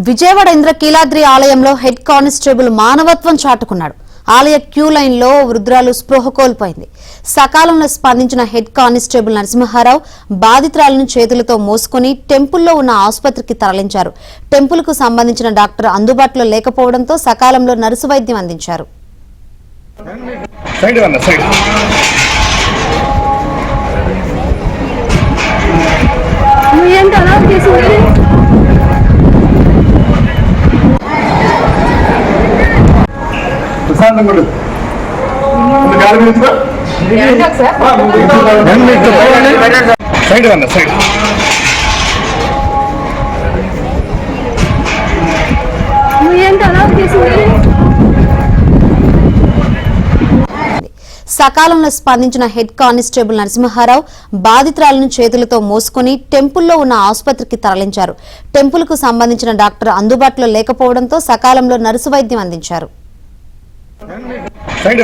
విజయవాడ ఇంద్రకీలాద్రి ఆలయంలో head constable మానవత్వం చాటుకున్నాడు. ఆలయ క్యూ లైన్ లో వృద్ధురాలు స్పృహ కోల్పోయింది. సకాలంలో స్పందించిన హెడ్ కానిస్టేబుల్ నరసింహారావు బాధితురాలను చేతులతో మోసుకుని టెంపుల్లో ఉన్న ఆసుపత్రికి తరలించారు. టెంపుల్ కు సంబంధించిన డాక్టర్ అందుబాటులో లేకపోవడంతో సకాలంలో నర్సు వైద్యం అందించారు. సకాలంలో స్పందించిన హెడ్ కానిస్టేబుల్ నరసింహారావు బాధితురాలను చేతులతో మోసుకుని టెంపుల్లో ఉన్న ఆసుపత్రికి తరలించారు. టెంపుల్ కు సంబంధించిన డాక్టర్ అందుబాటులో లేకపోవడంతో సకాలంలో నర్సు వైద్యం అందించారు. సైడ్